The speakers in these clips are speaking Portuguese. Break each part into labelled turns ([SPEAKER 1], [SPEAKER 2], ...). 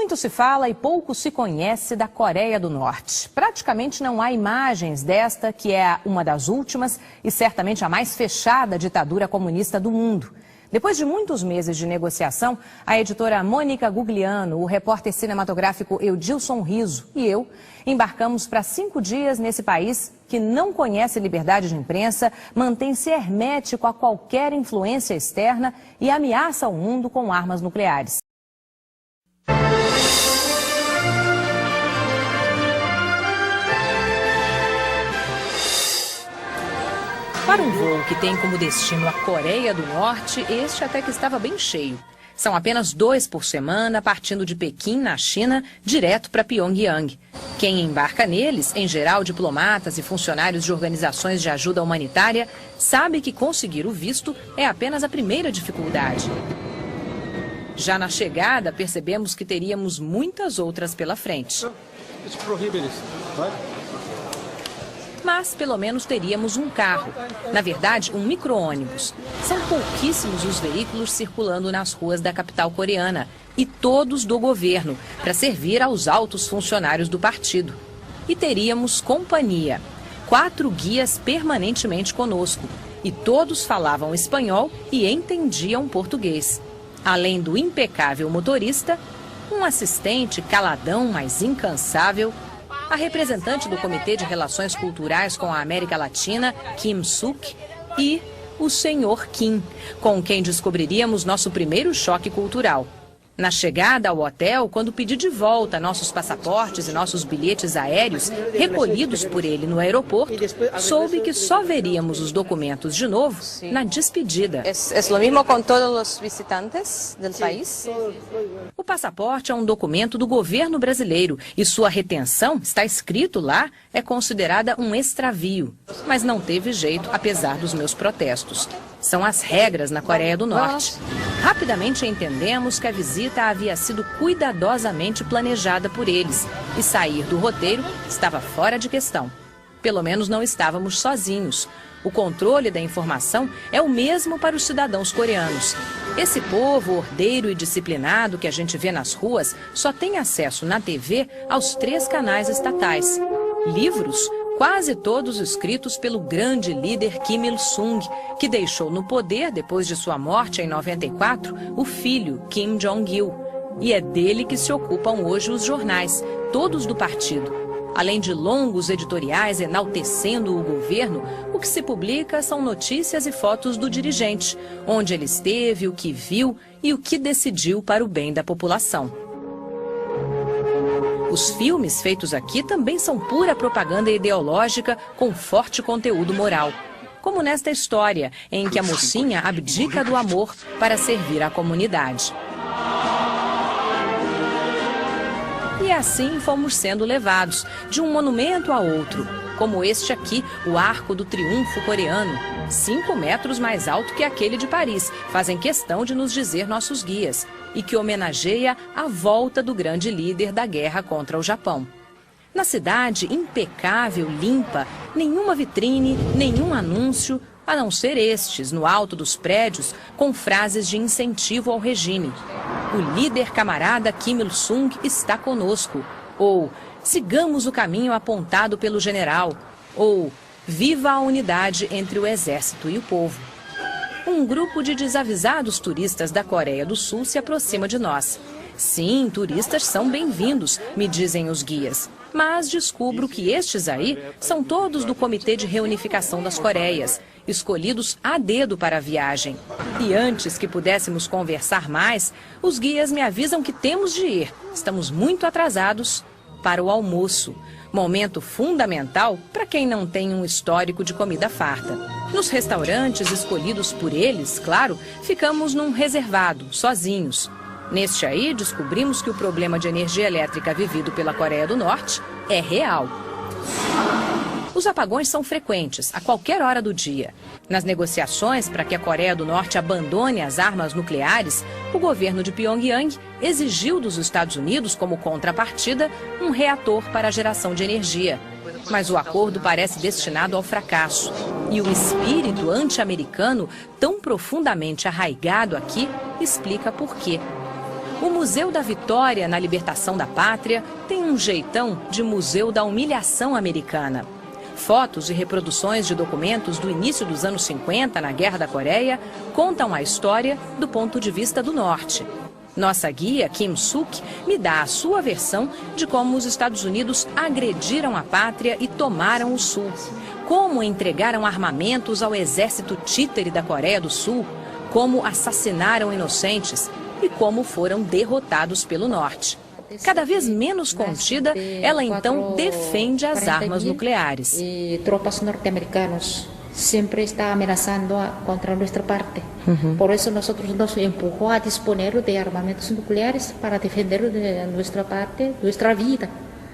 [SPEAKER 1] Muito se fala e pouco se conhece da Coreia do Norte. Praticamente não há imagens desta, que é uma das últimas e certamente a mais fechada ditadura comunista do mundo. Depois de muitos meses de negociação, a editora Mônica Gugliano, o repórter cinematográfico Eudilson Riso e eu embarcamos para 5 dias nesse país que não conhece liberdade de imprensa, mantém-se hermético a qualquer influência externa e ameaça o mundo com armas nucleares. Para um voo que tem como destino a Coreia do Norte, este até que estava bem cheio. São apenas 2 por semana, partindo de Pequim, na China, direto para Pyongyang. Quem embarca neles, em geral diplomatas e funcionários de organizações de ajuda humanitária, sabe que conseguir o visto é apenas a primeira dificuldade. Já na chegada, percebemos que teríamos muitas outras pela frente. Mas pelo menos teríamos um carro. Na verdade, um micro-ônibus. São pouquíssimos os veículos circulando nas ruas da capital coreana. E todos do governo, para servir aos altos funcionários do partido. E teríamos companhia. 4 guias permanentemente conosco. E todos falavam espanhol e entendiam português. Além do impecável motorista, um assistente caladão, mas incansável, a representante do Comitê de Relações Culturais com a América Latina, Kim Suk, e o Sr. Kim, com quem descobriríamos nosso primeiro choque cultural. Na chegada ao hotel, quando pedi de volta nossos passaportes e nossos bilhetes aéreos, recolhidos por ele no aeroporto, soube que só veríamos os documentos de novo na despedida.
[SPEAKER 2] É o mesmo com todos os visitantes do país?
[SPEAKER 1] O passaporte é um documento do governo brasileiro e sua retenção, está escrito lá, é considerada um extravio. Mas não teve jeito, apesar dos meus protestos. São as regras na Coreia do Norte. Rapidamente entendemos que a visita havia sido cuidadosamente planejada por eles e sair do roteiro estava fora de questão. Pelo menos não estávamos sozinhos. O controle da informação é o mesmo para os cidadãos coreanos. Esse povo ordeiro e disciplinado que a gente vê nas ruas só tem acesso na TV aos 3 canais estatais. Livros, quase todos escritos pelo grande líder Kim Il-sung, que deixou no poder, depois de sua morte em 94, o filho Kim Jong-il. E é dele que se ocupam hoje os jornais, todos do partido. Além de longos editoriais enaltecendo o governo, o que se publica são notícias e fotos do dirigente, onde ele esteve, o que viu e o que decidiu para o bem da população. Os filmes feitos aqui também são pura propaganda ideológica com forte conteúdo moral. Como nesta história, em que a mocinha abdica do amor para servir à comunidade. E assim fomos sendo levados, de um monumento a outro, como este aqui, o Arco do Triunfo coreano, 5 metros mais alto que aquele de Paris, fazem questão de nos dizer nossos guias, e que homenageia a volta do grande líder da guerra contra o Japão. Na cidade, impecável, limpa, nenhuma vitrine, nenhum anúncio, a não ser estes, no alto dos prédios, com frases de incentivo ao regime. O líder camarada Kim Il-sung está conosco. Ou, sigamos o caminho apontado pelo general. Ou, viva a unidade entre o exército e o povo. Um grupo de desavisados turistas da Coreia do Sul se aproxima de nós. Sim, turistas são bem-vindos, me dizem os guias. Mas descubro que estes aí são todos do Comitê de Reunificação das Coreias, escolhidos a dedo para a viagem. E antes que pudéssemos conversar mais, os guias me avisam que temos de ir. Estamos muito atrasados para o almoço. Momento fundamental para quem não tem um histórico de comida farta. Nos restaurantes escolhidos por eles, claro, ficamos num reservado, sozinhos. Neste aí, descobrimos que o problema de energia elétrica vivido pela Coreia do Norte é real. Os apagões são frequentes, a qualquer hora do dia. Nas negociações para que a Coreia do Norte abandone as armas nucleares, o governo de Pyongyang exigiu dos Estados Unidos, como contrapartida, um reator para a geração de energia. Mas o acordo parece destinado ao fracasso. E o espírito anti-americano, tão profundamente arraigado aqui, explica por quê. O Museu da Vitória na Libertação da Pátria tem um jeitão de Museu da Humilhação Americana. Fotos e reproduções de documentos do início dos anos 50, na Guerra da Coreia, contam a história do ponto de vista do norte. Nossa guia, Kim Suk, me dá a sua versão de como os Estados Unidos agrediram a pátria e tomaram o Sul. Como entregaram armamentos ao exército títere da Coreia do Sul, como assassinaram inocentes e como foram derrotados pelo norte. Cada vez menos contida, ela então defende as armas nucleares.
[SPEAKER 3] E tropas norte-americanas sempre está ameaçando contra nossa parte. Por isso, nós nos empurrou a disponer de armamentos nucleares para defender de nossa parte, nossa vida.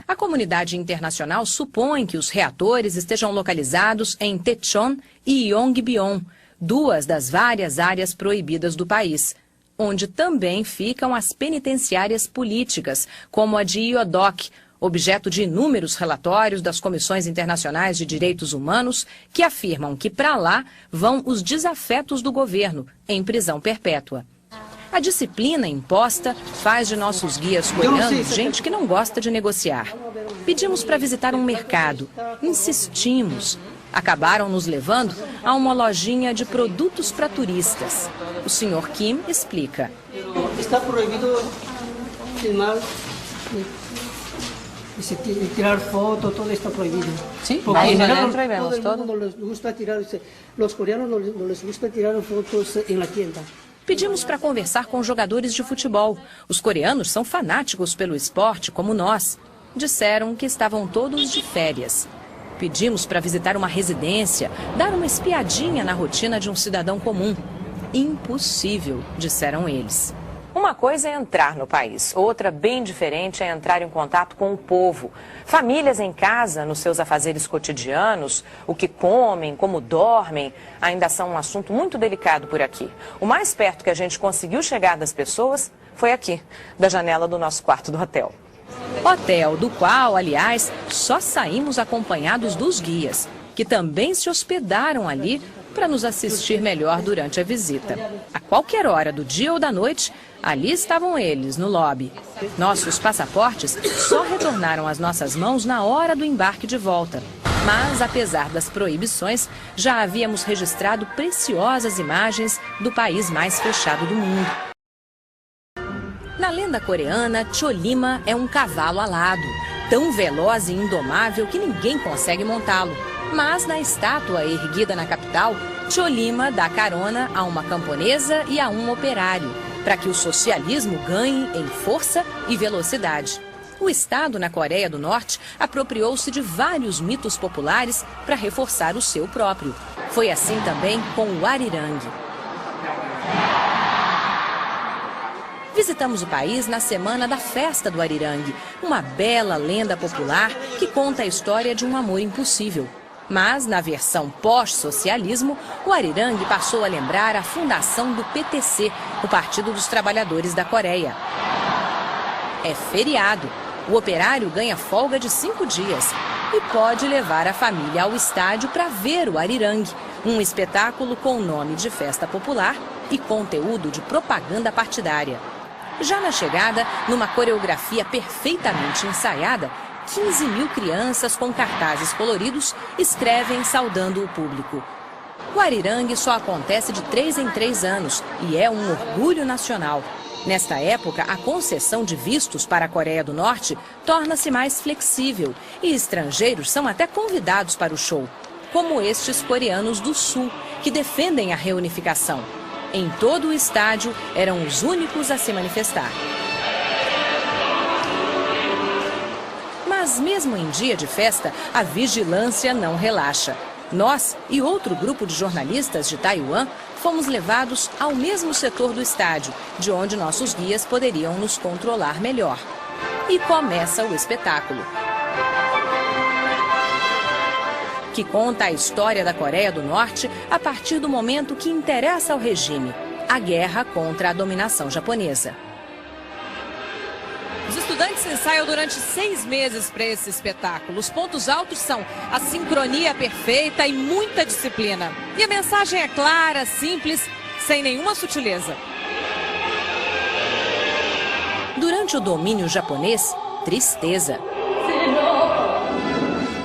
[SPEAKER 1] A comunidade internacional supõe que os reatores estejam localizados em Daecheon e Yongbyon, duas das várias áreas proibidas do país, onde também ficam as penitenciárias políticas, como a de Iodok, objeto de inúmeros relatórios das comissões internacionais de direitos humanos que afirmam que para lá vão os desafetos do governo, em prisão perpétua. A disciplina imposta faz de nossos guias coreanos gente que não gosta de negociar. Pedimos para visitar um mercado, insistimos. Acabaram nos levando a uma lojinha de produtos para turistas. O Sr. Kim explica.
[SPEAKER 4] Está proibido filmar, tirar foto, tudo está proibido.
[SPEAKER 2] Sim, ahí adentro y vemos todo.
[SPEAKER 4] Los coreanos no les gusta tirar fotos en la tienda.
[SPEAKER 1] Pedimos para conversar com jogadores de futebol. Os coreanos são fanáticos pelo esporte, como nós. Disseram que estavam todos de férias. Pedimos para visitar uma residência, dar uma espiadinha na rotina de um cidadão comum. Impossível, disseram eles. Uma coisa é entrar no país, outra bem diferente é entrar em contato com o povo. Famílias em casa, nos seus afazeres cotidianos, o que comem, como dormem, ainda são um assunto muito delicado por aqui. O mais perto que a gente conseguiu chegar das pessoas foi aqui, da janela do nosso quarto do hotel. Hotel do qual, aliás, só saímos acompanhados dos guias, que também se hospedaram ali para nos assistir melhor durante a visita. A qualquer hora do dia ou da noite, ali estavam eles, no lobby. Nossos passaportes só retornaram às nossas mãos na hora do embarque de volta. Mas, apesar das proibições, já havíamos registrado preciosas imagens do país mais fechado do mundo. Na lenda coreana, Cholima é um cavalo alado, tão veloz e indomável que ninguém consegue montá-lo. Mas na estátua erguida na capital, Cholima dá carona a uma camponesa e a um operário, para que o socialismo ganhe em força e velocidade. O Estado, na Coreia do Norte, apropriou-se de vários mitos populares para reforçar o seu próprio. Foi assim também com o Arirang. Visitamos o país na semana da festa do Arirang, uma bela lenda popular que conta a história de um amor impossível. Mas, na versão pós-socialismo, o Arirang passou a lembrar a fundação do PTC, o Partido dos Trabalhadores da Coreia. É feriado. O operário ganha folga de 5 dias e pode levar a família ao estádio para ver o Arirang, um espetáculo com nome de festa popular e conteúdo de propaganda partidária. Já na chegada, numa coreografia perfeitamente ensaiada, 15 mil crianças com cartazes coloridos escrevem saudando o público. O Arirang só acontece de 3 em 3 anos e é um orgulho nacional. Nesta época, a concessão de vistos para a Coreia do Norte torna-se mais flexível e estrangeiros são até convidados para o show, como estes coreanos do Sul, que defendem a reunificação. Em todo o estádio, eram os únicos a se manifestar. Mas mesmo em dia de festa, a vigilância não relaxa. Nós e outro grupo de jornalistas de Taiwan fomos levados ao mesmo setor do estádio, de onde nossos guias poderiam nos controlar melhor. E começa o espetáculo, que conta a história da Coreia do Norte a partir do momento que interessa ao regime, a guerra contra a dominação japonesa.
[SPEAKER 5] Os estudantes ensaiam durante 6 meses para esse espetáculo. Os pontos altos são a sincronia perfeita e muita disciplina. E a mensagem é clara, simples, sem nenhuma sutileza.
[SPEAKER 1] Ante o domínio japonês, tristeza.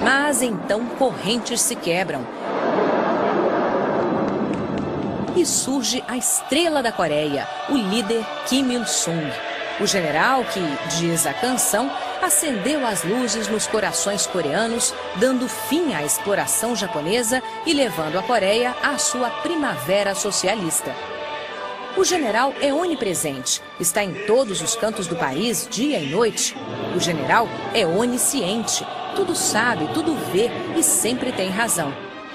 [SPEAKER 1] Mas então correntes se quebram. E surge a estrela da Coreia, o líder Kim Il-sung. O general que, diz a canção, acendeu as luzes nos corações coreanos, dando fim à exploração japonesa e levando a Coreia à sua primavera socialista. O general é onipresente, está em todos os cantos do país, dia e noite. O general é onisciente, tudo sabe, tudo vê e sempre tem razão.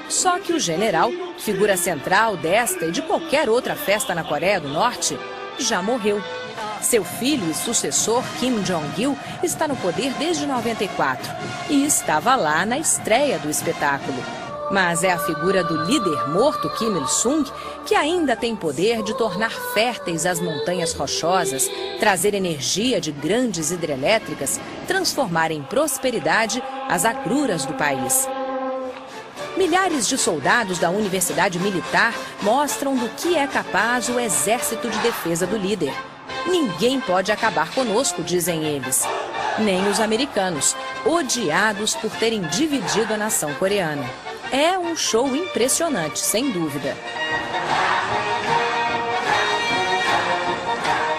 [SPEAKER 1] Só que o general, figura central desta e de qualquer outra festa na Coreia do Norte, já morreu. Seu filho e sucessor, Kim Jong-il, está no poder desde 94 e estava lá na estreia do espetáculo. Mas é a figura do líder morto, Kim Il-sung, que ainda tem poder de tornar férteis as montanhas rochosas, trazer energia de grandes hidrelétricas, transformar em prosperidade as agruras do país. Milhares de soldados da Universidade Militar mostram do que é capaz o Exército de Defesa do líder. Ninguém pode acabar conosco, dizem eles. Nem os americanos, odiados por terem dividido a nação coreana. É um show impressionante, sem dúvida.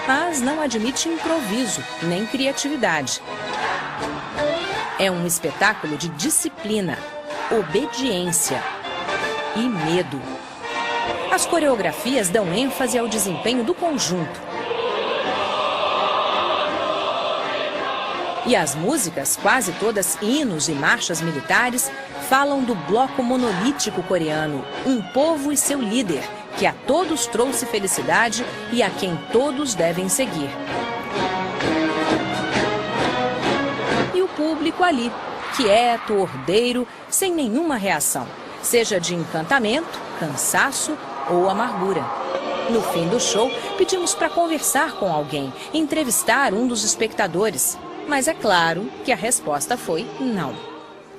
[SPEAKER 1] Mas não admite improviso, nem criatividade. É um espetáculo de disciplina, obediência e medo. As coreografias dão ênfase ao desempenho do conjunto. E as músicas, quase todas hinos e marchas militares, falam do bloco monolítico coreano, um povo e seu líder, que a todos trouxe felicidade e a quem todos devem seguir. E o público ali, quieto, ordeiro, sem nenhuma reação, seja de encantamento, cansaço ou amargura. No fim do show, pedimos para conversar com alguém, entrevistar um dos espectadores. Mas é claro que a resposta foi não.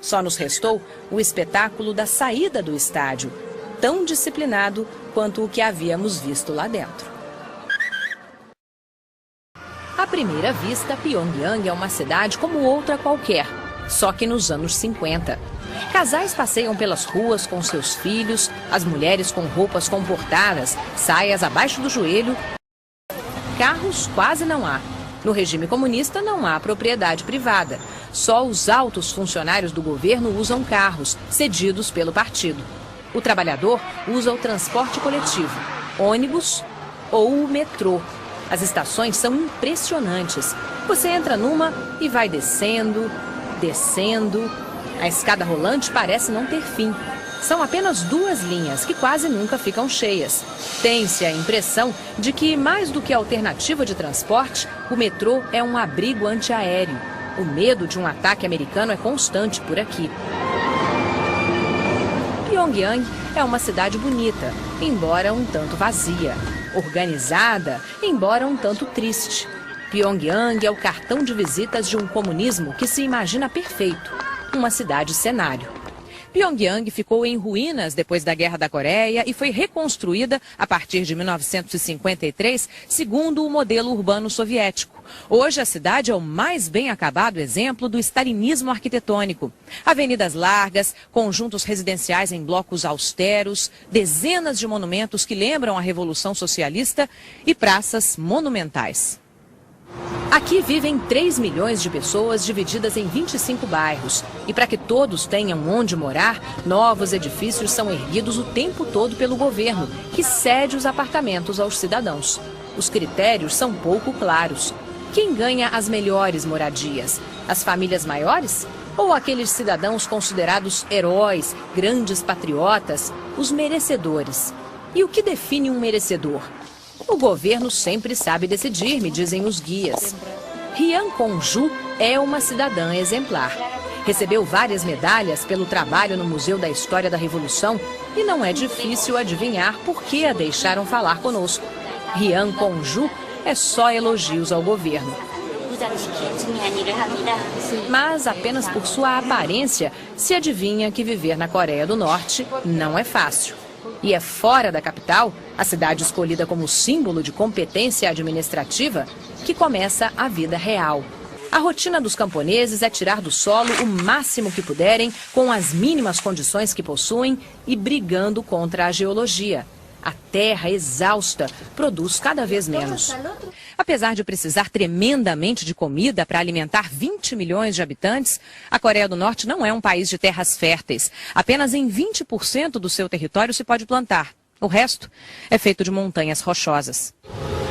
[SPEAKER 1] Só nos restou o espetáculo da saída do estádio, tão disciplinado quanto o que havíamos visto lá dentro. À primeira vista, Pyongyang é uma cidade como outra qualquer, só que nos anos 50. Casais passeiam pelas ruas com seus filhos, as mulheres com roupas comportadas, saias abaixo do joelho. Carros quase não há. No regime comunista não há propriedade privada. Só os altos funcionários do governo usam carros, cedidos pelo partido. O trabalhador usa o transporte coletivo, ônibus ou o metrô. As estações são impressionantes. Você entra numa e vai descendo, descendo. A escada rolante parece não ter fim. São apenas 2 linhas que quase nunca ficam cheias. Tem-se a impressão de que, mais do que alternativa de transporte, o metrô é um abrigo antiaéreo. O medo de um ataque americano é constante por aqui. Pyongyang é uma cidade bonita, embora um tanto vazia. Organizada, embora um tanto triste. Pyongyang é o cartão de visitas de um comunismo que se imagina perfeito. Uma cidade cenário. Pyongyang ficou em ruínas depois da Guerra da Coreia e foi reconstruída a partir de 1953, segundo o modelo urbano soviético. Hoje a cidade é o mais bem acabado exemplo do stalinismo arquitetônico. Avenidas largas, conjuntos residenciais em blocos austeros, dezenas de monumentos que lembram a Revolução Socialista e praças monumentais. Aqui vivem 3 milhões de pessoas divididas em 25 bairros. E para que todos tenham onde morar, novos edifícios são erguidos o tempo todo pelo governo, que cede os apartamentos aos cidadãos. Os critérios são pouco claros. Quem ganha as melhores moradias? As famílias maiores? Ou aqueles cidadãos considerados heróis, grandes patriotas, os merecedores? E o que define um merecedor? O governo sempre sabe decidir, me dizem os guias. Rian Kong-ju é uma cidadã exemplar. Recebeu várias medalhas pelo trabalho no Museu da História da Revolução e não é difícil adivinhar por que a deixaram falar conosco. Rian Kong-ju é só elogios ao governo. Mas apenas por sua aparência se adivinha que viver na Coreia do Norte não é fácil. E é fora da capital, a cidade escolhida como símbolo de competência administrativa, que começa a vida real. A rotina dos camponeses é tirar do solo o máximo que puderem, com as mínimas condições que possuem e brigando contra a geologia. A terra exausta produz cada vez menos. Apesar de precisar tremendamente de comida para alimentar 20 milhões de habitantes, a Coreia do Norte não é um país de terras férteis. Apenas em 20% do seu território se pode plantar. O resto é feito de montanhas rochosas.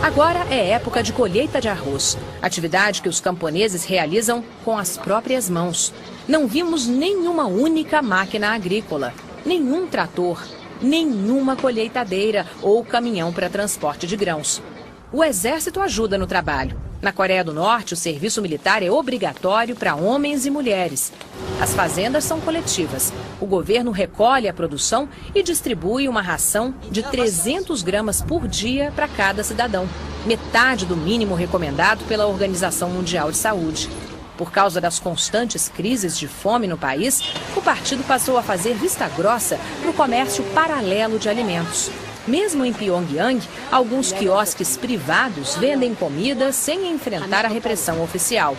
[SPEAKER 1] Agora é época de colheita de arroz, atividade que os camponeses realizam com as próprias mãos. Não vimos nenhuma única máquina agrícola, nenhum trator, nenhuma colheitadeira ou caminhão para transporte de grãos. O exército ajuda no trabalho. Na Coreia do Norte, o serviço militar é obrigatório para homens e mulheres. As fazendas são coletivas. O governo recolhe a produção e distribui uma ração de 300 gramas por dia para cada cidadão, metade do mínimo recomendado pela Organização Mundial de Saúde. Por causa das constantes crises de fome no país, o partido passou a fazer vista grossa para o comércio paralelo de alimentos. Mesmo em Pyongyang, alguns quiosques privados vendem comida sem enfrentar a repressão oficial.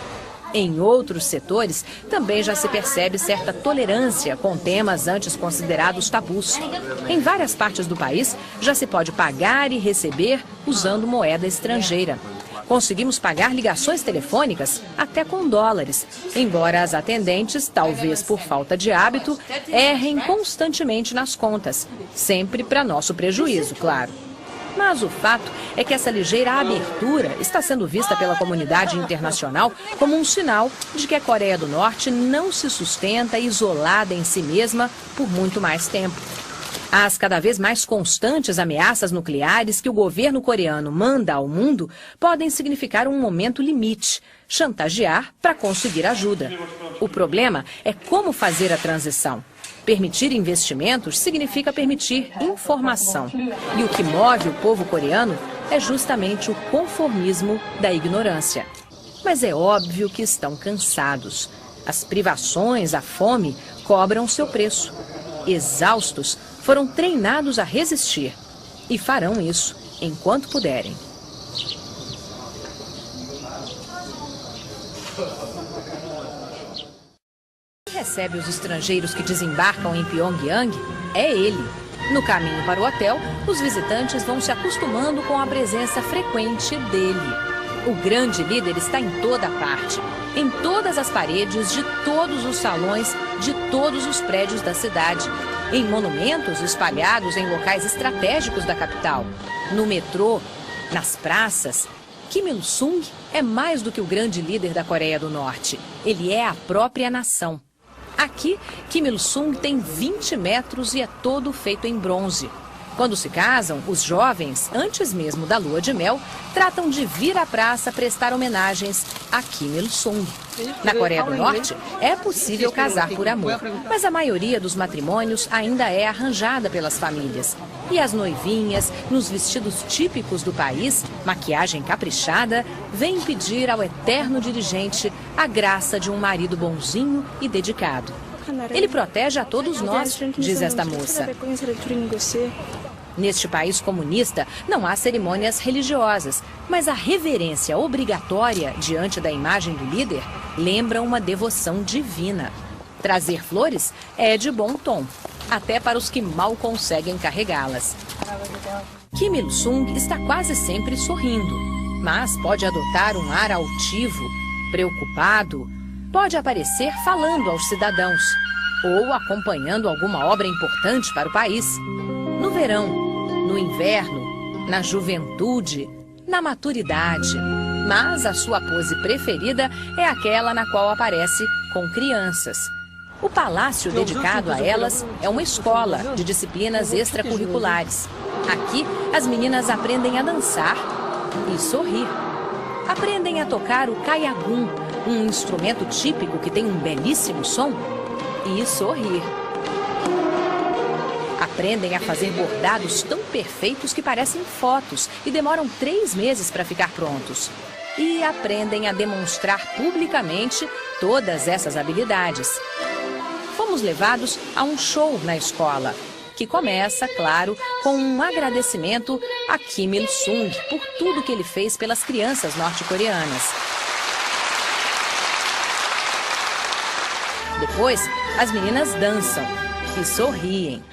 [SPEAKER 1] Em outros setores, também já se percebe certa tolerância com temas antes considerados tabus. Em várias partes do país, já se pode pagar e receber usando moeda estrangeira. Conseguimos pagar ligações telefônicas até com dólares, embora as atendentes, talvez por falta de hábito, errem constantemente nas contas, sempre para nosso prejuízo, claro. Mas o fato é que essa ligeira abertura está sendo vista pela comunidade internacional como um sinal de que a Coreia do Norte não se sustenta isolada em si mesma por muito mais tempo. As cada vez mais constantes ameaças nucleares que o governo coreano manda ao mundo podem significar um momento limite, chantagear para conseguir ajuda. O problema é como fazer a transição. Permitir investimentos significa permitir informação. E o que move o povo coreano é justamente o conformismo da ignorância. Mas é óbvio que estão cansados. As privações, a fome, cobram seu preço. Exaustos, foram treinados a resistir e farão isso enquanto puderem. Quem recebe os estrangeiros que desembarcam em Pyongyang é ele. No caminho para o hotel, os visitantes vão se acostumando com a presença frequente dele. O grande líder está em toda parte, em todas as paredes de todos os salões, de todos os prédios da cidade, em monumentos espalhados em locais estratégicos da capital, no metrô, nas praças. Kim Il-sung é mais do que o grande líder da Coreia do Norte. Ele é a própria nação. Aqui, Kim Il-sung tem 20 metros e é todo feito em bronze. Quando se casam, os jovens, antes mesmo da lua de mel, tratam de vir à praça prestar homenagens a Kim Il-sung. Na Coreia do Norte, é possível casar por amor, mas a maioria dos matrimônios ainda é arranjada pelas famílias. E as noivinhas, nos vestidos típicos do país, maquiagem caprichada, vêm pedir ao eterno dirigente a graça de um marido bonzinho e dedicado. Ele protege a todos nós, diz esta moça. Neste país comunista, não há cerimônias religiosas, mas a reverência obrigatória diante da imagem do líder lembra uma devoção divina. Trazer flores é de bom tom, até para os que mal conseguem carregá-las. Kim Il-sung está quase sempre sorrindo, mas pode adotar um ar altivo, preocupado, pode aparecer falando aos cidadãos ou acompanhando alguma obra importante para o país. No verão, no inverno, na juventude, na maturidade. Mas a sua pose preferida é aquela na qual aparece com crianças. O palácio dedicado a elas é uma escola de disciplinas extracurriculares. Aqui, as meninas aprendem a dançar e sorrir. Aprendem a tocar o caiagum, um instrumento típico que tem um belíssimo som, e sorrir. Aprendem a fazer bordados tão perfeitos que parecem fotos e demoram 3 meses para ficar prontos. E aprendem a demonstrar publicamente todas essas habilidades. Fomos levados a um show na escola. que começa, claro, com um agradecimento a Kim Il-sung por tudo que ele fez pelas crianças norte-coreanas. Depois, as meninas dançam e sorriem.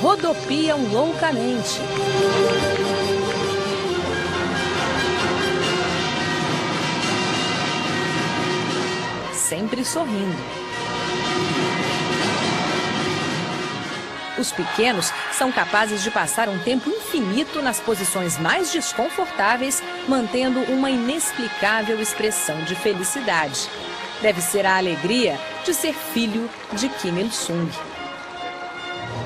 [SPEAKER 1] Rodopiam loucamente. Sempre sorrindo. Os pequenos são capazes de passar um tempo infinito nas posições mais desconfortáveis, mantendo uma inexplicável expressão de felicidade. Deve ser a alegria de ser filho de Kim Il-sung.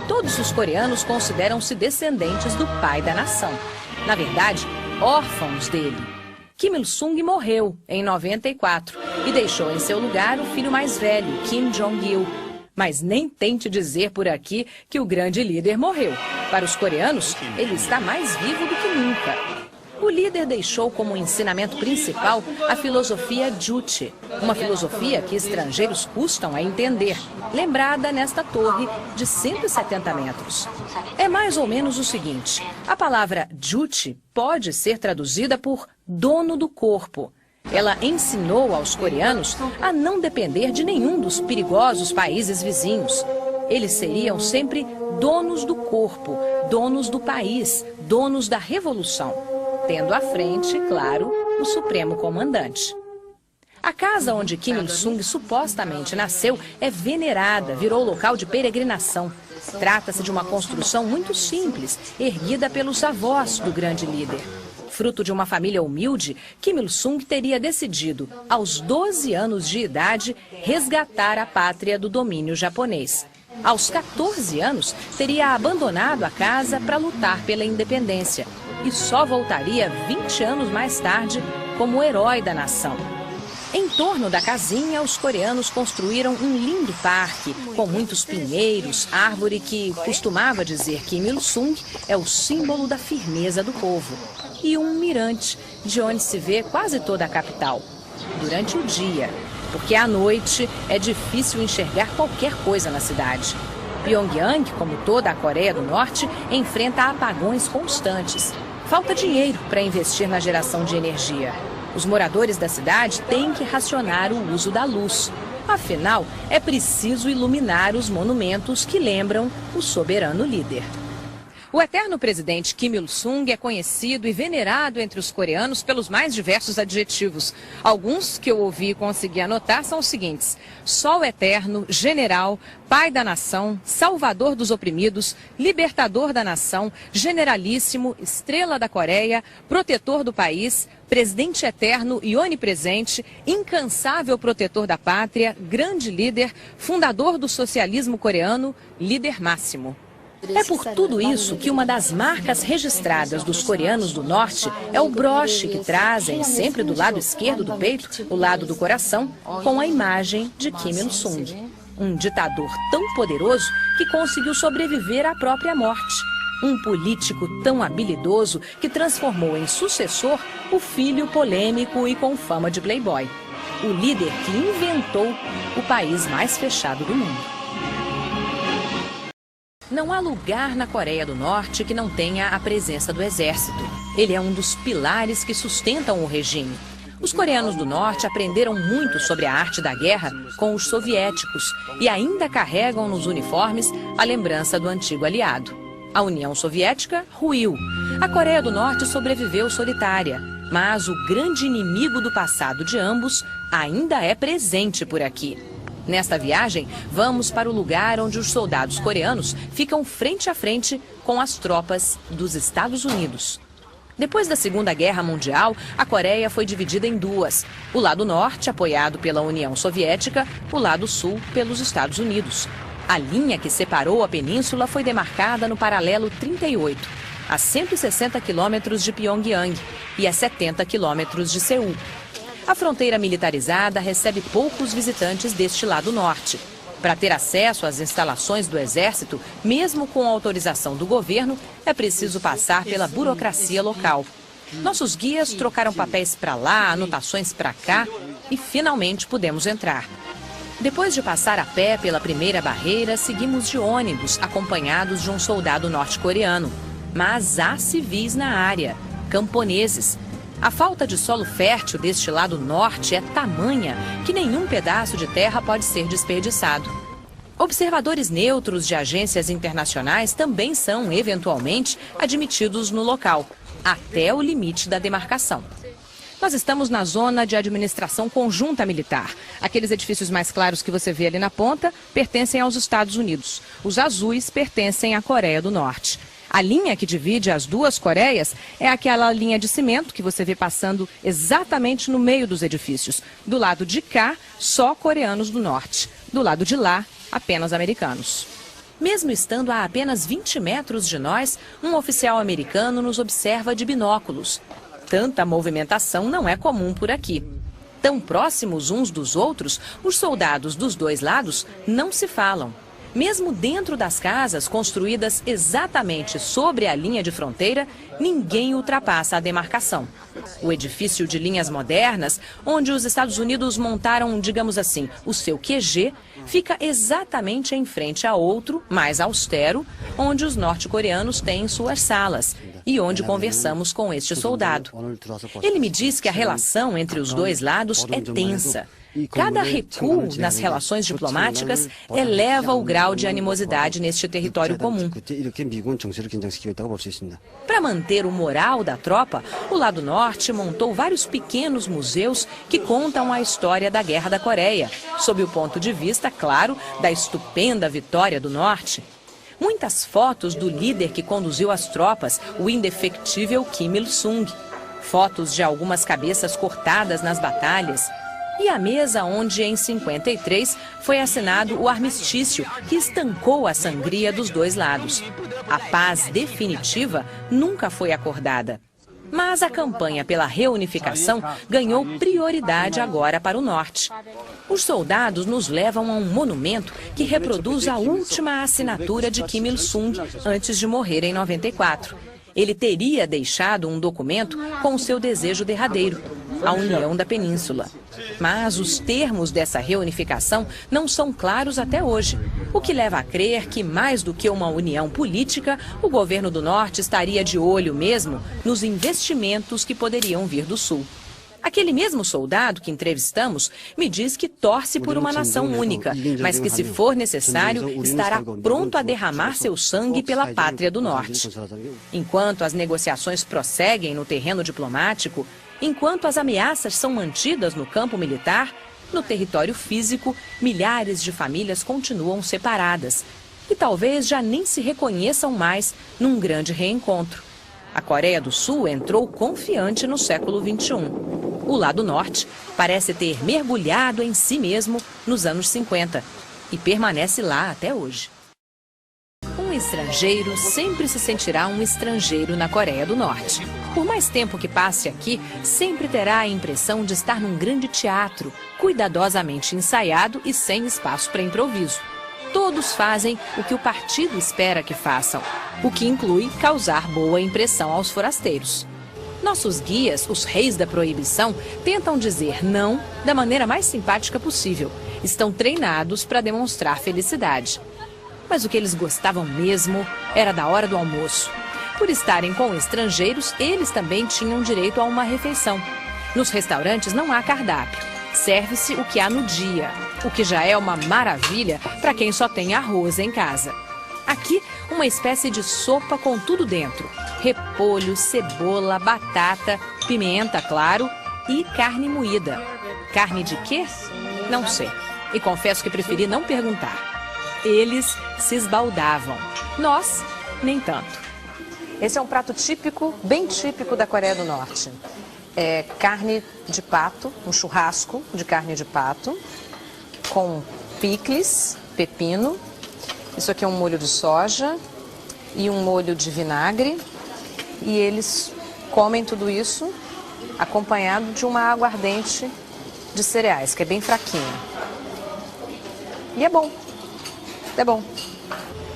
[SPEAKER 1] Todos os coreanos consideram-se descendentes do pai da nação. Na verdade, órfãos dele. Kim Il-sung morreu em 94 e deixou em seu lugar o filho mais velho, Kim Jong-il. Mas nem tente dizer por aqui que o grande líder morreu. Para os coreanos, ele está mais vivo do que nunca. O líder deixou como ensinamento principal a filosofia Juche, uma filosofia que estrangeiros custam a entender, lembrada nesta torre de 170 metros. É mais ou menos o seguinte: a palavra Juche pode ser traduzida por dono do corpo. Ela ensinou aos coreanos a não depender de nenhum dos perigosos países vizinhos. Eles seriam sempre donos do corpo, donos do país, donos da revolução, tendo à frente, claro, o supremo comandante. A casa onde Kim Il-sung supostamente nasceu é venerada, virou local de peregrinação. Trata-se de uma construção muito simples, erguida pelos avós do grande líder. Fruto de uma família humilde, Kim Il-sung teria decidido, aos 12 anos de idade, resgatar a pátria do domínio japonês. Aos 14 anos, teria abandonado a casa para lutar pela independência e só voltaria 20 anos mais tarde como herói da nação. Em torno da casinha, os coreanos construíram um lindo parque, com muitos pinheiros, árvore que, costumava dizer Kim Il-sung, é o símbolo da firmeza do povo, e um mirante, de onde se vê quase toda a capital, durante o dia, porque à noite é difícil enxergar qualquer coisa na cidade. Pyongyang, como toda a Coreia do Norte, enfrenta apagões constantes. Falta dinheiro para investir na geração de energia. Os moradores da cidade têm que racionar o uso da luz. Afinal, é preciso iluminar os monumentos que lembram o soberano líder. O eterno presidente Kim Il-sung é conhecido e venerado entre os coreanos pelos mais diversos adjetivos. Alguns que eu ouvi e consegui anotar são os seguintes: Sol eterno, general, pai da nação, salvador dos oprimidos, libertador da nação, generalíssimo, estrela da Coreia, protetor do país, presidente eterno e onipresente, incansável protetor da pátria, grande líder, fundador do socialismo coreano, líder máximo. É por tudo isso que uma das marcas registradas dos coreanos do norte é o broche que trazem sempre do lado esquerdo do peito, o lado do coração, com a imagem de Kim Il-sung. Um ditador tão poderoso que conseguiu sobreviver à própria morte. Um político tão habilidoso que transformou em sucessor o filho polêmico e com fama de playboy. O líder que inventou o país mais fechado do mundo. Não há lugar na Coreia do Norte que não tenha a presença do exército. Ele é um dos pilares que sustentam o regime. Os coreanos do Norte aprenderam muito sobre a arte da guerra com os soviéticos e ainda carregam nos uniformes a lembrança do antigo aliado. A União Soviética ruiu. A Coreia do Norte sobreviveu solitária, mas o grande inimigo do passado de ambos ainda é presente por aqui. Nesta viagem, vamos para o lugar onde os soldados coreanos ficam frente a frente com as tropas dos Estados Unidos. Depois da Segunda Guerra Mundial, a Coreia foi dividida em duas. O lado norte, apoiado pela União Soviética, o lado sul, pelos Estados Unidos. A linha que separou a península foi demarcada no paralelo 38, a 160 quilômetros de Pyongyang e a 70 quilômetros de Seul. A fronteira militarizada recebe poucos visitantes deste lado norte. Para ter acesso às instalações do Exército, mesmo com autorização do governo, é preciso passar pela burocracia local. Nossos guias trocaram papéis para lá, anotações para cá e finalmente pudemos entrar. Depois de passar a pé pela primeira barreira, seguimos de ônibus, acompanhados de um soldado norte-coreano. Mas há civis na área, camponeses. A falta de solo fértil deste lado norte é tamanha que nenhum pedaço de terra pode ser desperdiçado. Observadores neutros de agências internacionais também são, eventualmente, admitidos no local, até o limite da demarcação. Nós estamos na zona de administração conjunta militar. Aqueles edifícios mais claros que você vê ali na ponta pertencem aos Estados Unidos. Os azuis pertencem à Coreia do Norte. A linha que divide as duas Coreias é aquela linha de cimento que você vê passando exatamente no meio dos edifícios. Do lado de cá, só coreanos do norte. Do lado de lá, apenas americanos. Mesmo estando a apenas 20 metros de nós, um oficial americano nos observa de binóculos. Tanta movimentação não é comum por aqui. Tão próximos uns dos outros, os soldados dos dois lados não se falam. Mesmo dentro das casas construídas exatamente sobre a linha de fronteira, ninguém ultrapassa a demarcação. O edifício de linhas modernas, onde os Estados Unidos montaram, digamos assim, o seu QG, fica exatamente em frente a outro, mais austero, onde os norte-coreanos têm suas salas e onde conversamos com este soldado. Ele me diz que a relação entre os dois lados é tensa. Cada recuo nas relações diplomáticas eleva o grau de animosidade neste território comum. Para manter o moral da tropa, o lado norte montou vários pequenos museus que contam a história da Guerra da Coreia, sob o ponto de vista, claro, da estupenda vitória do norte. Muitas fotos do líder que conduziu as tropas, o indefectível Kim Il-sung. Fotos de algumas cabeças cortadas nas batalhas. E a mesa onde, em 53, foi assinado o armistício que estancou a sangria dos dois lados. A paz definitiva nunca foi acordada. Mas a campanha pela reunificação ganhou prioridade agora para o norte. Os soldados nos levam a um monumento que reproduz a última assinatura de Kim Il-sung antes de morrer em 94. Ele teria deixado um documento com o seu desejo derradeiro, a união da península. Mas os termos dessa reunificação não são claros até hoje, o que leva a crer que, mais do que uma união política, o governo do norte estaria de olho mesmo nos investimentos que poderiam vir do sul. Aquele mesmo soldado que entrevistamos me diz que torce por uma nação única, mas que, se for necessário, estará pronto a derramar seu sangue pela pátria do norte. Enquanto as negociações prosseguem no terreno diplomático, enquanto as ameaças são mantidas no campo militar, no território físico, milhares de famílias continuam separadas e talvez já nem se reconheçam mais num grande reencontro. A Coreia do Sul entrou confiante no século XXI. O lado norte parece ter mergulhado em si mesmo nos anos 50 e permanece lá até hoje. Um estrangeiro sempre se sentirá um estrangeiro na Coreia do Norte. Por mais tempo que passe aqui, sempre terá a impressão de estar num grande teatro, cuidadosamente ensaiado e sem espaço para improviso. Todos fazem o que o partido espera que façam, o que inclui causar boa impressão aos forasteiros. Nossos guias, os reis da proibição, tentam dizer não da maneira mais simpática possível. Estão treinados para demonstrar felicidade. Mas o que eles gostavam mesmo era da hora do almoço. Por estarem com estrangeiros, eles também tinham direito a uma refeição. Nos restaurantes não há cardápio. Serve-se o que há no dia, o que já é uma maravilha para quem só tem arroz em casa. Aqui, uma espécie de sopa com tudo dentro. Repolho, cebola, batata, pimenta, claro, e carne moída. Carne de quê? Não sei. E confesso que preferi não perguntar. Eles se esbaldavam. Nós, nem tanto. Esse é um prato típico, bem típico da Coreia do Norte. É carne de pato, um churrasco de carne de pato, com picles, pepino. Isso aqui é um molho de soja e um molho de vinagre. E eles comem tudo isso acompanhado de uma aguardente de cereais, que é bem fraquinha. E é bom. É bom.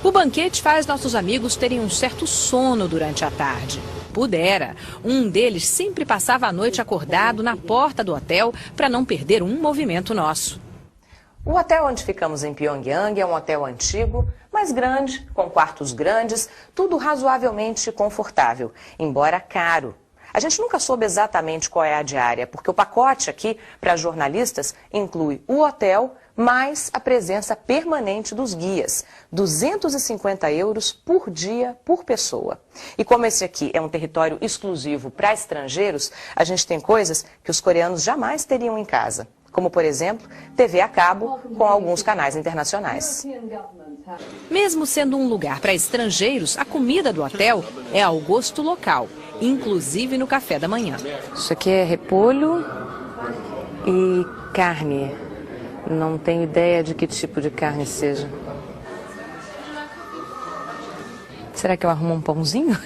[SPEAKER 1] O banquete faz nossos amigos terem um certo sono durante a tarde. Pudera. Um deles sempre passava a noite acordado na porta do hotel para não perder um movimento nosso. O hotel onde ficamos em Pyongyang é um hotel antigo, mas grande, com quartos grandes, tudo razoavelmente confortável, embora caro. A gente nunca soube exatamente qual é a diária, porque o pacote aqui para jornalistas inclui o hotel mais a presença permanente dos guias, 250 € por dia por pessoa. E como esse aqui é um território exclusivo para estrangeiros, a gente tem coisas que os coreanos jamais teriam em casa, como, por exemplo, TV a cabo com alguns canais internacionais.
[SPEAKER 5] Mesmo sendo um lugar para estrangeiros, a comida do hotel é ao gosto local, inclusive no café da manhã.
[SPEAKER 1] Isso aqui é repolho e carne. Não tenho ideia de que tipo de carne seja. Será que eu arrumo um pãozinho?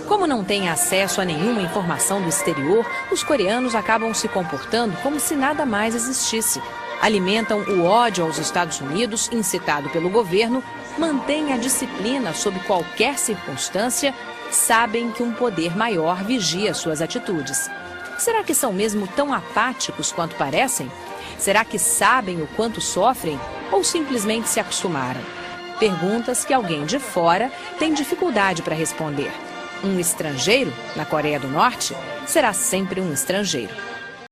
[SPEAKER 5] Como não têm acesso a nenhuma informação do exterior, os coreanos acabam se comportando como se nada mais existisse. Alimentam o ódio aos Estados Unidos, incitado pelo governo, mantêm a disciplina sob qualquer circunstância, sabem que um poder maior vigia suas atitudes. Será que são mesmo tão apáticos quanto parecem? Será que sabem o quanto sofrem ou simplesmente se acostumaram? Perguntas que alguém de fora tem dificuldade para responder. Um estrangeiro, na Coreia do Norte, será sempre um estrangeiro.